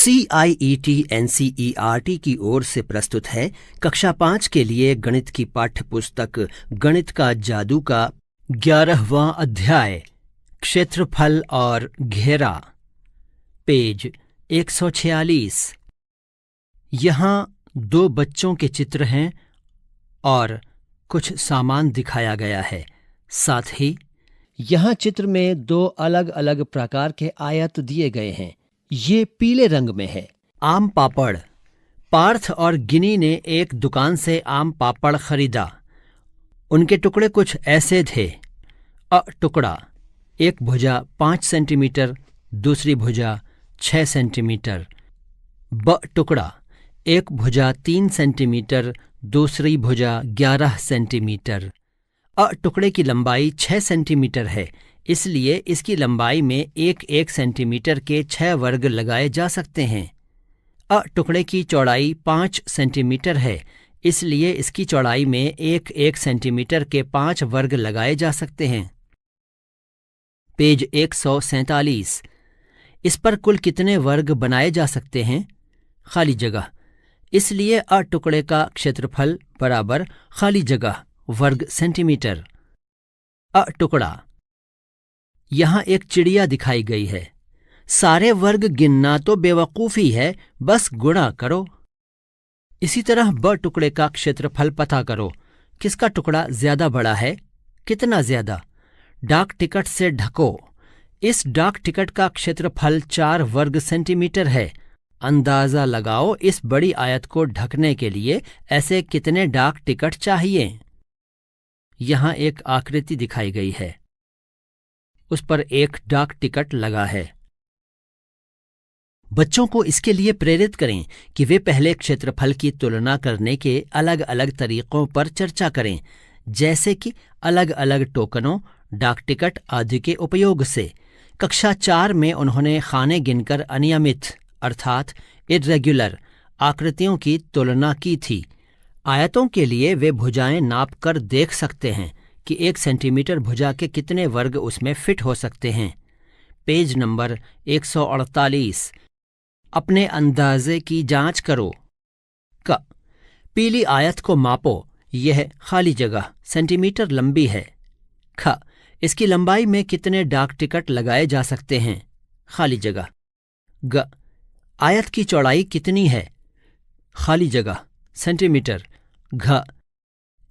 CIET NCERT की ओर से प्रस्तुत है कक्षा 5 के लिए गणित की पाठ्य पुस्तक गणित का जादू का 11वां अध्याय क्षेत्रफल और घेरा, पेज 146। यहाँ 2 बच्चों के चित्र हैं और कुछ सामान दिखाया गया है। साथ ही यहाँ चित्र में 2 अलग अलग प्रकार के आयत दिए गए हैं। ये पीले रंग में है। आम पापड़। पार्थ और गिनी ने एक दुकान से आम पापड़ खरीदा। उनके टुकड़े कुछ ऐसे थे। टुकड़ा, एक भुजा 5 सेंटीमीटर, दूसरी भुजा 6 सेंटीमीटर। टुकड़ा, एक भुजा 3 सेंटीमीटर, दूसरी भुजा 11 सेंटीमीटर। टुकड़े की लंबाई 6 सेंटीमीटर है, इसलिए इसकी लंबाई में 1 सेंटीमीटर के 6 वर्ग लगाए जा सकते हैं। टुकड़े की चौड़ाई 5 सेंटीमीटर है, इसलिए इसकी चौड़ाई में 1 सेंटीमीटर के 5 वर्ग लगाए जा सकते हैं। पेज 147। इस पर कुल कितने वर्ग बनाए जा सकते हैं? खाली जगह। इसलिए टुकड़े का क्षेत्रफल बराबर खाली जगह वर्ग सेंटीमीटर। टुकड़ा। यहाँ एक चिड़िया दिखाई गई है। सारे वर्ग गिनना तो बेवकूफ़ी है, बस गुणा करो। इसी तरह टुकड़े का क्षेत्रफल पता करो। किसका टुकड़ा ज्यादा बड़ा है? कितना ज्यादा? डाक टिकट से ढको। इस डाक टिकट का क्षेत्रफल 4 वर्ग सेंटीमीटर है। अंदाजा लगाओ इस बड़ी आयत को ढकने के लिए ऐसे कितने डाक टिकट चाहिए। यहाँ एक आकृति दिखाई गई है, उस पर एक डाक टिकट लगा है। बच्चों को इसके लिए प्रेरित करें कि वे पहले क्षेत्रफल की तुलना करने के अलग अलग तरीकों पर चर्चा करें, जैसे कि अलग अलग टोकनों, डाक टिकट आदि के उपयोग से। कक्षा 4 में उन्होंने खाने गिनकर अनियमित अर्थात इर्रेगुलर आकृतियों की तुलना की थी। आयतों के लिए वे भुजाएं नाप कर देख सकते हैं कि 1 सेंटीमीटर भुजा के कितने वर्ग उसमें फिट हो सकते हैं। Page number 148। अपने अंदाजे की जांच करो। पीली आयत को मापो। यह खाली जगह सेंटीमीटर लंबी है। इसकी लंबाई में कितने डाक टिकट लगाए जा सकते हैं? खाली जगह। आयत की चौड़ाई कितनी है? खाली जगह सेंटीमीटर।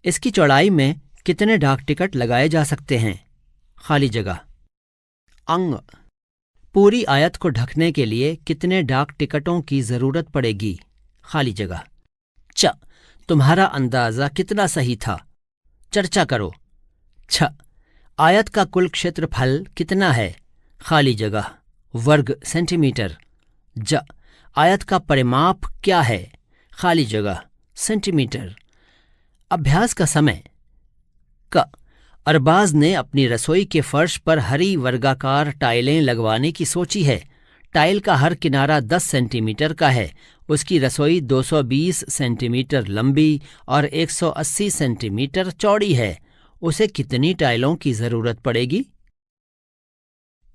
इसकी चौड़ाई में कितने डाक टिकट लगाए जा सकते हैं? खाली जगह। पूरी आयत को ढकने के लिए कितने डाक टिकटों की जरूरत पड़ेगी? खाली जगह। तुम्हारा अंदाजा कितना सही था? चर्चा करो। आयत का कुल क्षेत्रफल कितना है? खाली जगह वर्ग सेंटीमीटर। आयत का परिमाप क्या है? खाली जगह सेंटीमीटर। अभ्यास का समय। अरबाज ने अपनी रसोई के फर्श पर हरी वर्गाकार टाइलें लगवाने की सोची है। टाइल का हर किनारा 10 सेंटीमीटर का है। उसकी रसोई 220 सेंटीमीटर लंबी और 180 सेंटीमीटर चौड़ी है। उसे कितनी टाइलों की जरूरत पड़ेगी?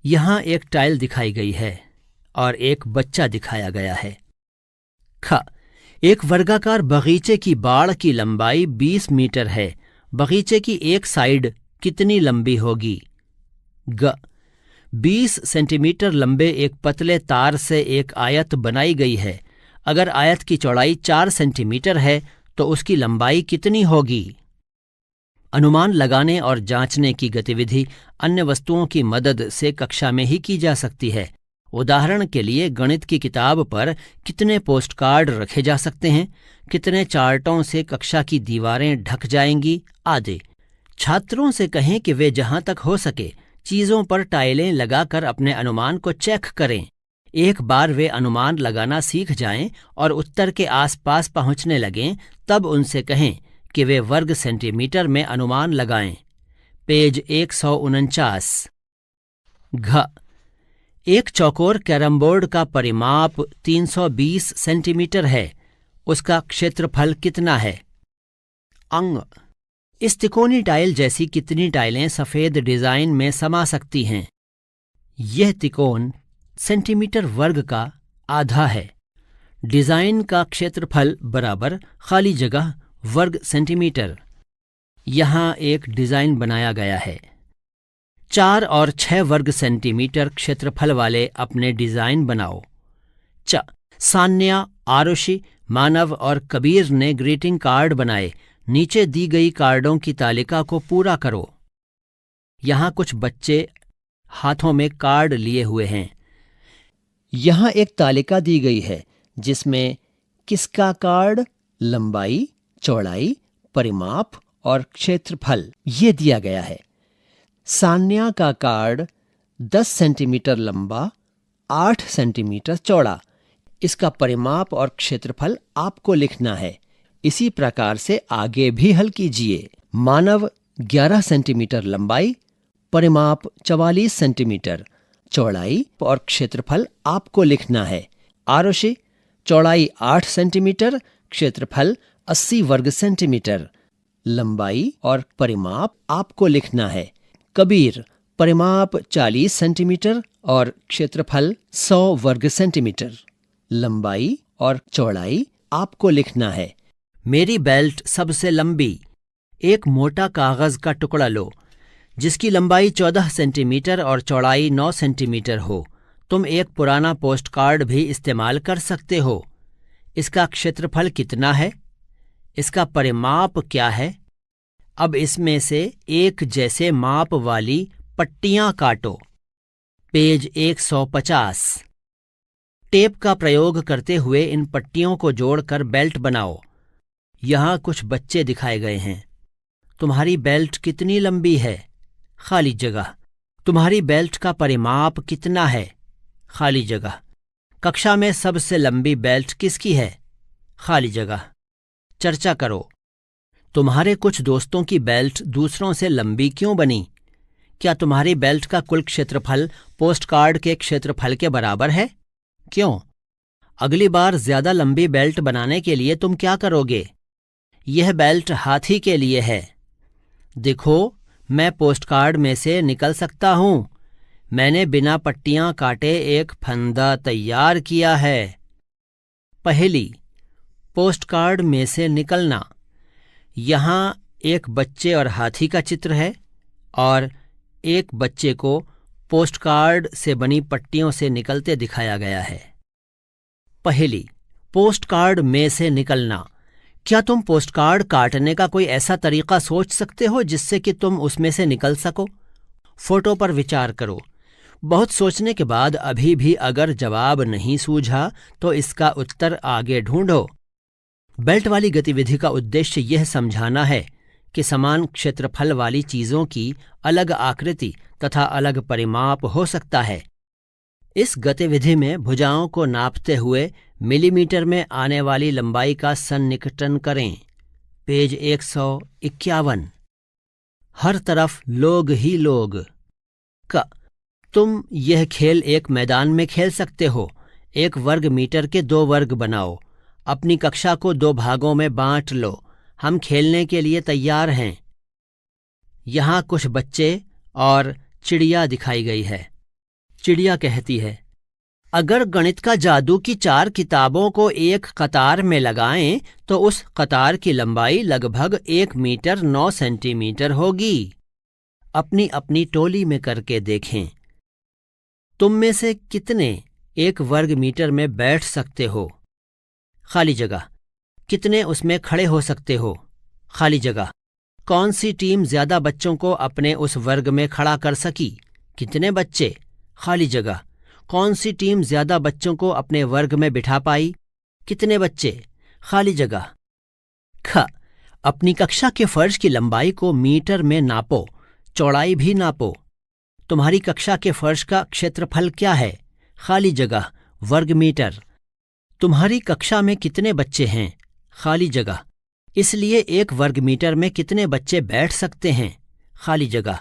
यहाँ एक टाइल दिखाई गई है और एक बच्चा दिखाया गया है। एक वर्गाकार बगीचे की बाड़ की लंबाई 20 मीटर है। बगीचे की एक साइड कितनी लंबी होगी? 20 सेंटीमीटर लंबे एक पतले तार से एक आयत बनाई गई है। अगर आयत की चौड़ाई 4 सेंटीमीटर है तो उसकी लंबाई कितनी होगी? अनुमान लगाने और जांचने की गतिविधि अन्य वस्तुओं की मदद से कक्षा में ही की जा सकती है। उदाहरण के लिए गणित की किताब पर कितने पोस्ट कार्ड रखे जा सकते हैं, कितने चार्टों से कक्षा की दीवारें ढक जाएंगी आदि। छात्रों से कहें कि वे जहां तक हो सके चीजों पर टाइलें लगाकर अपने अनुमान को चेक करें। एक बार वे अनुमान लगाना सीख जाएं और उत्तर के आसपास पहुंचने लगें, तब उनसे कहें कि वे वर्ग सेंटीमीटर में अनुमान लगाएं। पेज 149। एक चौकोर कैरमबोर्ड का परिमाप 320 सेंटीमीटर है। उसका क्षेत्रफल कितना है? इस तिकोनी टाइल जैसी कितनी टाइलें सफेद डिजाइन में समा सकती हैं? यह तिकोन सेंटीमीटर वर्ग का आधा है। डिज़ाइन का क्षेत्रफल बराबर खाली जगह वर्ग सेंटीमीटर। यहाँ एक डिज़ाइन बनाया गया है। 4 और 6 वर्ग सेंटीमीटर क्षेत्रफल वाले अपने डिज़ाइन बनाओ। सान्या, आरुषि, मानव और कबीर ने ग्रीटिंग कार्ड बनाए। नीचे दी गई कार्डों की तालिका को पूरा करो। यहाँ कुछ बच्चे हाथों में कार्ड लिए हुए हैं। यहाँ एक तालिका दी गई है जिसमें किसका कार्ड, लंबाई, चौड़ाई, परिमाप और क्षेत्रफल ये दिया गया है। सान्या का कार्ड 10 सेंटीमीटर लंबा, 8 सेंटीमीटर चौड़ा। इसका परिमाप और क्षेत्रफल आपको लिखना है। इसी प्रकार से आगे भी हल कीजिए। मानव 11 सेंटीमीटर लंबाई, परिमाप 44 सेंटीमीटर, चौड़ाई और क्षेत्रफल आपको लिखना है। आरुषि चौड़ाई 8 सेंटीमीटर, क्षेत्रफल 80 वर्ग सेंटीमीटर, लंबाई और परिमाप आपको लिखना है। कबीर परिमाप 40 सेंटीमीटर और क्षेत्रफल 100 वर्ग सेंटीमीटर, लंबाई और चौड़ाई आपको लिखना है। मेरी बेल्ट सबसे लंबी। एक मोटा कागज का टुकड़ा लो जिसकी लंबाई 14 सेंटीमीटर और चौड़ाई 9 सेंटीमीटर हो। तुम एक पुराना पोस्ट कार्ड भी इस्तेमाल कर सकते हो। इसका क्षेत्रफल कितना है? इसका परिमाप क्या है? अब इसमें से एक जैसे माप वाली पट्टियां काटो। पेज 150। टेप का प्रयोग करते हुए इन पट्टियों को जोड़कर बेल्ट बनाओ। यहाँ कुछ बच्चे दिखाए गए हैं। तुम्हारी बेल्ट कितनी लंबी है? खाली जगह। तुम्हारी बेल्ट का परिमाप कितना है? खाली जगह। कक्षा में सबसे लंबी बेल्ट किसकी है? खाली जगह। चर्चा करो। तुम्हारे कुछ दोस्तों की बेल्ट दूसरों से लंबी क्यों बनी? क्या तुम्हारी बेल्ट का कुल क्षेत्रफल पोस्ट कार्ड के क्षेत्रफल के बराबर है? क्यों? अगली बार ज्यादा लंबी बेल्ट बनाने के लिए तुम क्या करोगे? यह बेल्ट हाथी के लिए है। देखो, मैं पोस्ट कार्ड में से निकल सकता हूं। मैंने बिना पट्टियां काटे एक फंदा तैयार किया है। पहेली, पोस्ट कार्ड में से निकलना। यहाँ एक बच्चे और हाथी का चित्र है और एक बच्चे को पोस्ट कार्ड से बनी पट्टियों से निकलते दिखाया गया है। पहेली, पोस्ट कार्ड में से निकलना। क्या तुम पोस्ट कार्ड काटने का कोई ऐसा तरीका सोच सकते हो जिससे कि तुम उसमें से निकल सको? फोटो पर विचार करो। बहुत सोचने के बाद अभी भी अगर जवाब नहीं सूझा तो इसका उत्तर आगे ढूंढो। बेल्ट वाली गतिविधि का उद्देश्य यह समझाना है कि समान क्षेत्रफल वाली चीजों की अलग आकृति तथा अलग परिमाप हो सकता है। इस गतिविधि में भुजाओं को नापते हुए मिलीमीटर में आने वाली लंबाई का सन्निकटन करें। पेज 151। हर तरफ लोग ही लोग। तुम यह खेल एक मैदान में खेल सकते हो। 1 वर्ग मीटर के 2 वर्ग बनाओ। अपनी कक्षा को 2 भागों में बांट लो। हम खेलने के लिए तैयार हैं। यहाँ कुछ बच्चे और चिड़िया दिखाई गई है। चिड़िया कहती है, अगर गणित का जादू की 4 किताबों को एक कतार में लगाएं तो उस कतार की लंबाई लगभग 1 मीटर 9 सेंटीमीटर होगी। अपनी अपनी टोली में करके देखें। तुम में से कितने 1 वर्ग मीटर में बैठ सकते हो? खाली जगह। कितने उसमें खड़े हो सकते हो? खाली जगह। कौन सी टीम ज्यादा बच्चों को अपने उस वर्ग में खड़ा कर सकी? कितने बच्चे? खाली जगह। कौन सी टीम ज्यादा बच्चों को अपने वर्ग में बिठा पाई? कितने बच्चे? खाली जगह। अपनी कक्षा के फर्श की लंबाई को मीटर में नापो, चौड़ाई भी नापो। तुम्हारी कक्षा के फर्श का क्षेत्रफल क्या है? खाली जगह वर्ग मीटर। तुम्हारी कक्षा में कितने बच्चे हैं? खाली जगह। इसलिए 1 वर्ग मीटर में कितने बच्चे बैठ सकते हैं? खाली जगह।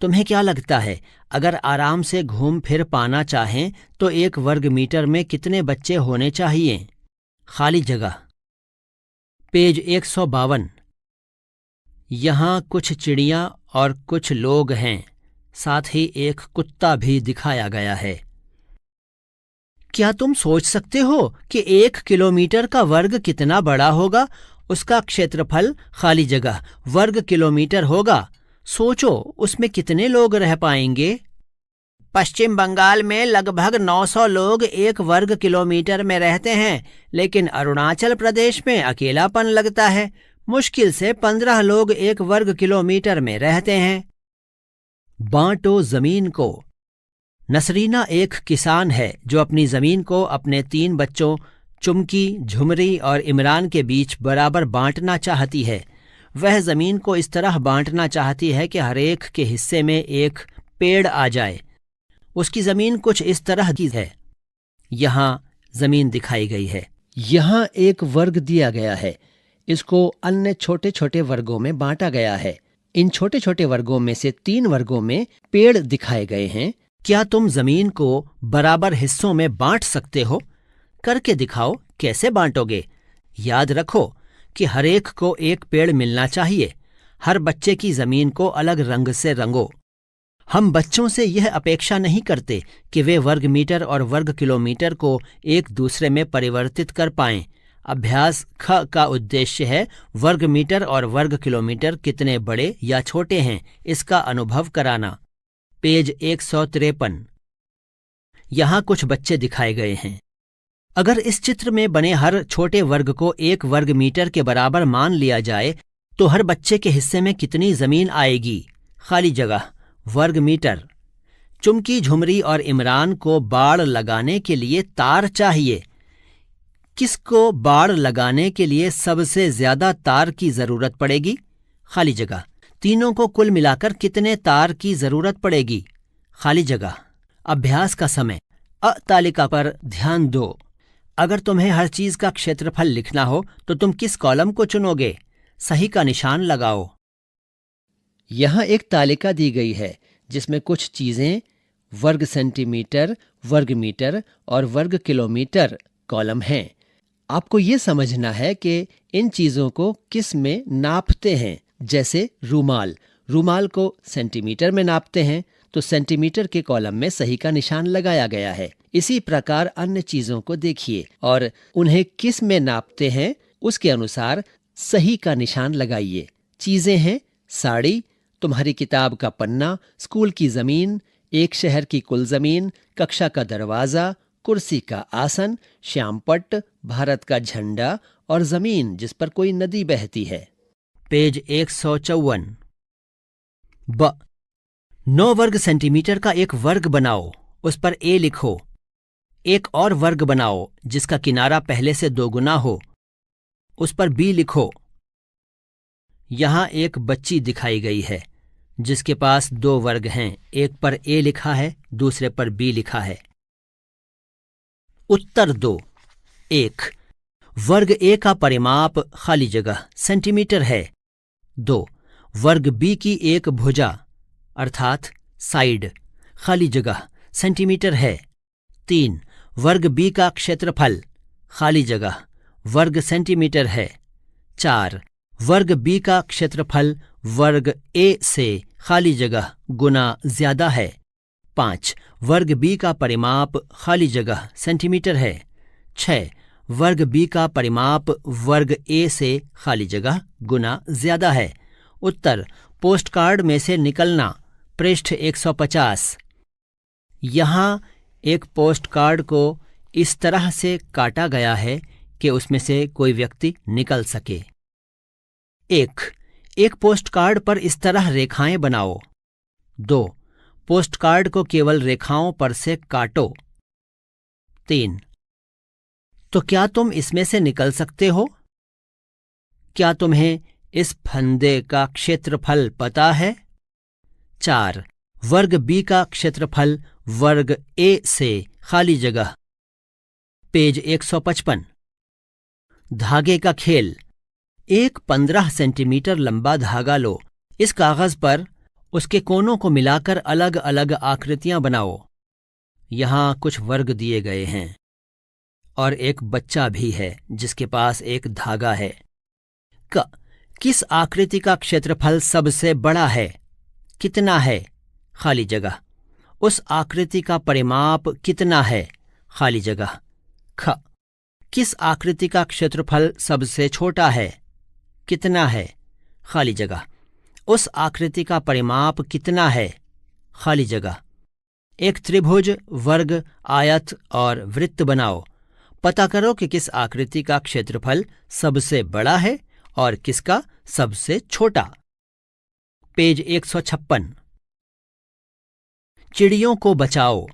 तुम्हें क्या लगता है, अगर आराम से घूम फिर पाना चाहें तो 1 वर्ग मीटर में कितने बच्चे होने चाहिए? खाली जगह। पेज 152। यहाँ कुछ चिड़िया और कुछ लोग हैं, साथ ही एक कुत्ता भी दिखाया गया है। क्या तुम सोच सकते हो कि 1 किलोमीटर का वर्ग कितना बड़ा होगा? उसका क्षेत्रफल खाली जगह वर्ग किलोमीटर होगा। सोचो उसमें कितने लोग रह पाएंगे? पश्चिम बंगाल में लगभग 900 लोग 1 वर्ग किलोमीटर में रहते हैं, लेकिन अरुणाचल प्रदेश में अकेलापन लगता है। मुश्किल से 15 लोग 1 वर्ग किलोमीटर में रहते हैं। बांटो जमीन को। नसरीना एक किसान है जो अपनी जमीन को अपने 3 बच्चों चुमकी, झुमरी और इमरान के बीच बराबर बांटना चाहती है। वह जमीन को इस तरह बांटना चाहती है कि हर एक के हिस्से में एक पेड़ आ जाए। उसकी जमीन कुछ इस तरह की है। यहाँ जमीन दिखाई गई है। यहाँ एक वर्ग दिया गया है। इसको अन्य छोटे छोटे वर्गों में बांटा गया है। इन छोटे छोटे वर्गों में से 3 वर्गों में पेड़ दिखाए गए हैं। क्या तुम जमीन को बराबर हिस्सों में बांट सकते हो? करके दिखाओ। कैसे बांटोगे? याद रखो कि हर एक को एक पेड़ मिलना चाहिए। हर बच्चे की जमीन को अलग रंग से रंगो। हम बच्चों से यह अपेक्षा नहीं करते कि वे वर्ग मीटर और वर्ग किलोमीटर को एक दूसरे में परिवर्तित कर पाएं। अभ्यास ख का उद्देश्य है वर्ग मीटर और वर्ग किलोमीटर कितने बड़े या छोटे हैं इसका अनुभव कराना। पेज 153। यहाँ कुछ बच्चे दिखाए गए हैं। अगर इस चित्र में बने हर छोटे वर्ग को 1 वर्ग मीटर के बराबर मान लिया जाए तो हर बच्चे के हिस्से में कितनी जमीन आएगी? खाली जगह वर्ग मीटर। चुमकी, झुमरी और इमरान को बाड़ लगाने के लिए तार चाहिए। किसको बाड़ लगाने के लिए सबसे ज्यादा तार की जरूरत पड़ेगी? खाली जगह। तीनों को कुल मिलाकर कितने तार की जरूरत पड़ेगी? खाली जगह। अभ्यास का समय। अ तालिका पर ध्यान दो। अगर तुम्हें हर चीज का क्षेत्रफल लिखना हो तो तुम किस कॉलम को चुनोगे? सही का निशान लगाओ। यहाँ एक तालिका दी गई है जिसमें कुछ चीजें वर्ग सेंटीमीटर, वर्ग मीटर और वर्ग किलोमीटर कॉलम हैं। आपको ये समझना है कि इन चीजों को किस में नापते हैं। जैसे रूमाल को सेंटीमीटर में नापते हैं तो सेंटीमीटर के कॉलम में सही का निशान लगाया गया है। इसी प्रकार अन्य चीजों को देखिए और उन्हें किस में नापते हैं उसके अनुसार सही का निशान लगाइए। चीजें हैं साड़ी, तुम्हारी किताब का पन्ना, स्कूल की जमीन, एक शहर की कुल जमीन, कक्षा का दरवाजा, कुर्सी का आसन, श्यामपट्ट, भारत का झंडा और जमीन जिस पर कोई नदी बहती है। पेज 154। ब 9 वर्ग सेंटीमीटर का एक वर्ग बनाओ। उस पर ए लिखो। एक और वर्ग बनाओ जिसका किनारा पहले से 2 गुना हो। उस पर बी लिखो। यहां एक बच्ची दिखाई गई है जिसके पास 2 वर्ग हैं। एक पर ए लिखा है, दूसरे पर बी लिखा है। उत्तर 2। 1 वर्ग ए का परिमाप खाली जगह सेंटीमीटर है। 2 वर्ग बी की एक भुजा अर्थात साइड खाली जगह सेंटीमीटर है। 3 वर्ग बी का क्षेत्रफल खाली जगह वर्ग सेंटीमीटर है। 4 वर्ग बी का क्षेत्रफल वर्ग ए से खाली जगह गुना ज्यादा है। 5 वर्ग बी का परिमाप खाली जगह सेंटीमीटर है। 6 वर्ग बी का परिमाप वर्ग ए से खाली जगह गुना ज्यादा है। उत्तर पोस्ट कार्ड में से निकलना। पृष्ठ 150। यहाँ एक पोस्ट कार्ड को इस तरह से काटा गया है कि उसमें से कोई व्यक्ति निकल सके। एक पोस्ट कार्ड पर इस तरह रेखाएं बनाओ। 2 पोस्ट कार्ड को केवल रेखाओं पर से काटो। 3 तो क्या तुम इसमें से निकल सकते हो? क्या तुम्हें इस फंदे का क्षेत्रफल पता है? 4 वर्ग बी का क्षेत्रफल वर्ग ए से खाली जगह। पेज 155। धागे का खेल। एक 15 सेंटीमीटर लंबा धागा लो। इस कागज पर उसके कोनों को मिलाकर अलग अलग आकृतियां बनाओ। यहां कुछ वर्ग दिए गए हैं और एक बच्चा भी है जिसके पास एक धागा है। किस आकृति का क्षेत्रफल सबसे बड़ा है? कितना है? खाली जगह। उस आकृति का परिमाप कितना है? खाली जगह। ख, किस आकृति का क्षेत्रफल सबसे छोटा है? कितना है? खाली जगह। उस आकृति का परिमाप कितना है? खाली जगह। एक त्रिभुज, वर्ग, आयत और वृत्त बनाओ। पता करो कि किस आकृति का क्षेत्रफल सबसे बड़ा है और किसका सबसे छोटा। पेज 156। चिड़ियों को बचाओ।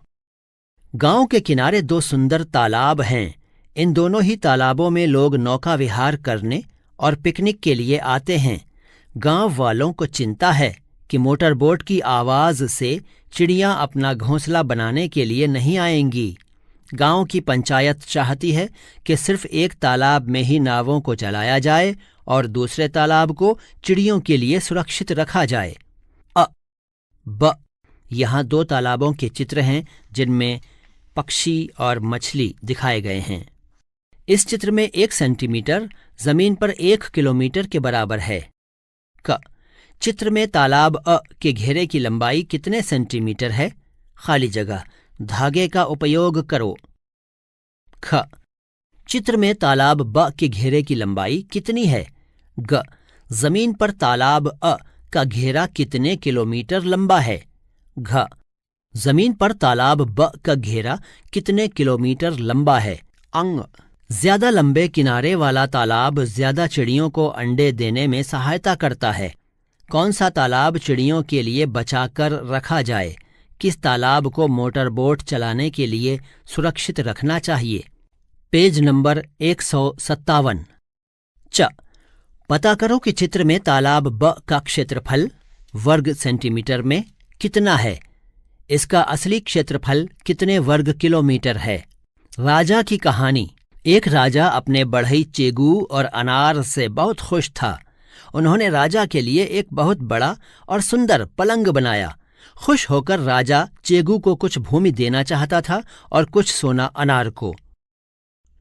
गांव के किनारे 2 सुंदर तालाब हैं। इन दोनों ही तालाबों में लोग नौका विहार करने और पिकनिक के लिए आते हैं। गांव वालों को चिंता है कि मोटर बोट की आवाज से चिड़ियां अपना घोंसला बनाने के लिए नहीं आएंगी। गांव की पंचायत चाहती है कि सिर्फ एक तालाब में ही नावों को चलाया जाए और दूसरे तालाब को चिड़ियों के लिए सुरक्षित रखा जाए। ब, यहाँ 2 तालाबों के चित्र हैं जिनमें पक्षी और मछली दिखाए गए हैं। इस चित्र में 1 सेंटीमीटर जमीन पर 1 किलोमीटर के बराबर है। क, चित्र में तालाब अ के घेरे की लंबाई कितने सेंटीमीटर है? खाली जगह। धागे का उपयोग करो। ख, चित्र में तालाब ब के घेरे की लंबाई कितनी है? ग, जमीन पर तालाब अ का घेरा कितने किलोमीटर लंबा है? घ, जमीन पर तालाब ब का घेरा कितने किलोमीटर लंबा है? अंग, ज्यादा लंबे किनारे वाला तालाब ज्यादा चिड़ियों को अंडे देने में सहायता करता है। कौन सा तालाब चिड़ियों के लिए बचाकर रखा जाए? किस तालाब को मोटर बोट चलाने के लिए सुरक्षित रखना चाहिए? Page number 157। च, पता करो कि चित्र में तालाब ब का क्षेत्रफल वर्ग सेंटीमीटर में कितना है। इसका असली क्षेत्रफल कितने वर्ग किलोमीटर है? राजा की कहानी। एक राजा अपने बढ़ई चेगू और अनार से बहुत खुश था। उन्होंने राजा के लिए एक बहुत बड़ा और सुंदर पलंग बनाया। खुश होकर राजा चेगू को कुछ भूमि देना चाहता था और कुछ सोना अनार को।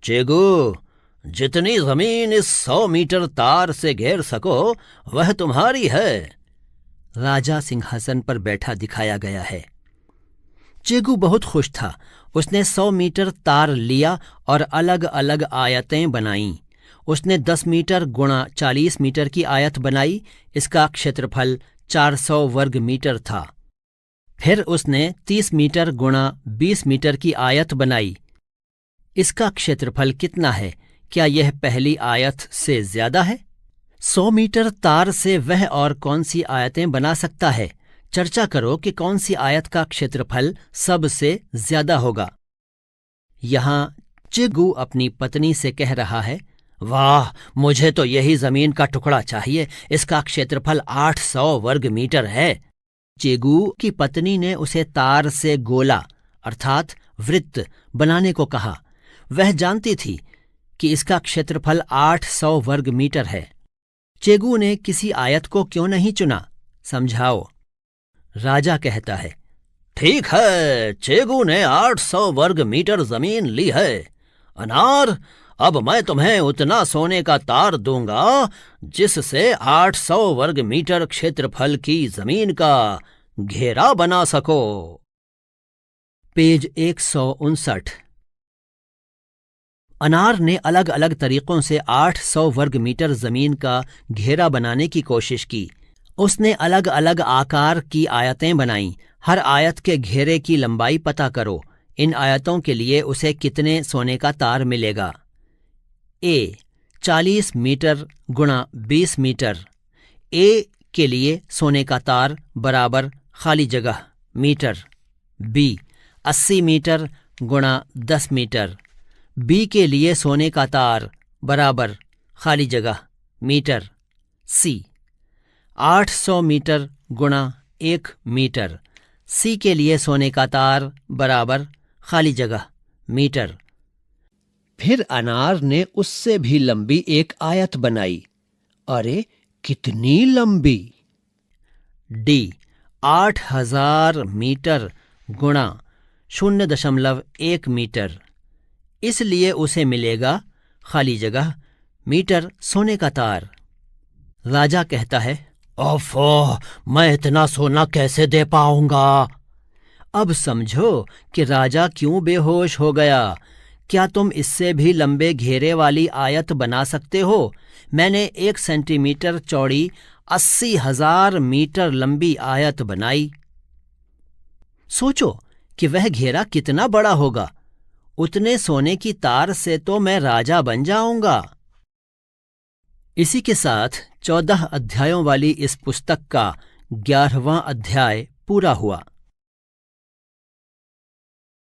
चेगू, जितनी जमीन इस 100 मीटर तार से घेर सको वह तुम्हारी है। राजा सिंहासन पर बैठा दिखाया गया है। चेगू बहुत खुश था। उसने 100 मीटर तार लिया और अलग अलग आयतें बनाईं। उसने 10 मीटर गुणा 40 मीटर की आयत बनाई। इसका क्षेत्रफल 400 वर्ग मीटर था। फिर उसने 30 मीटर गुणा 20 मीटर की आयत बनाई। इसका क्षेत्रफल कितना है? क्या यह पहली आयत से ज्यादा है? 100 मीटर तार से वह और कौन सी आयतें बना सकता है? चर्चा करो कि कौन सी आयत का क्षेत्रफल सबसे ज्यादा होगा। यहां चिगू अपनी पत्नी से कह रहा है, वाह, मुझे तो यही जमीन का टुकड़ा चाहिए। इसका क्षेत्रफल 800 वर्ग मीटर है। चेगू की पत्नी ने उसे तार से गोला अर्थात वृत्त बनाने को कहा। वह जानती थी कि इसका क्षेत्रफल 800 वर्ग मीटर है। चेगू ने किसी आयत को क्यों नहीं चुना? समझाओ। राजा कहता है, ठीक है, चेगू ने 800 वर्ग मीटर जमीन ली है। अनार, अब मैं तुम्हें उतना सोने का तार दूंगा जिससे 800 वर्ग मीटर क्षेत्रफल की जमीन का घेरा बना सको। पेज 159। अनार ने अलग अलग तरीकों से 800 वर्ग मीटर जमीन का घेरा बनाने की कोशिश की। उसने अलग अलग आकार की आयतें बनाईं। हर आयत के घेरे की लंबाई पता करो। इन आयतों के लिए उसे कितने सोने का तार मिलेगा? ए 40 मीटर गुणा 20 मीटर। ए के लिए सोने का तार बराबर खाली जगह मीटर। बी 80 मीटर गुणा 10 मीटर। बी के लिए सोने का तार बराबर खाली जगह मीटर। सी 800 मीटर गुणा 1 मीटर। सी के लिए सोने का तार बराबर खाली जगह मीटर। फिर अनार ने उससे भी लंबी एक आयत बनाई। अरे, कितनी लंबी! डी 8000 मीटर गुणा 0.1 मीटर। इसलिए उसे मिलेगा खाली जगह मीटर सोने का तार। राजा कहता है, ओफो, मैं इतना सोना कैसे दे पाऊंगा? अब समझो कि राजा क्यों बेहोश हो गया। क्या तुम इससे भी लंबे घेरे वाली आयत बना सकते हो? मैंने 1 सेंटीमीटर चौड़ी 80,000 मीटर लंबी आयत बनाई। सोचो कि वह घेरा कितना बड़ा होगा। उतने सोने की तार से तो मैं राजा बन जाऊंगा। इसी के साथ 14 अध्यायों वाली इस पुस्तक का 11वां अध्याय पूरा हुआ।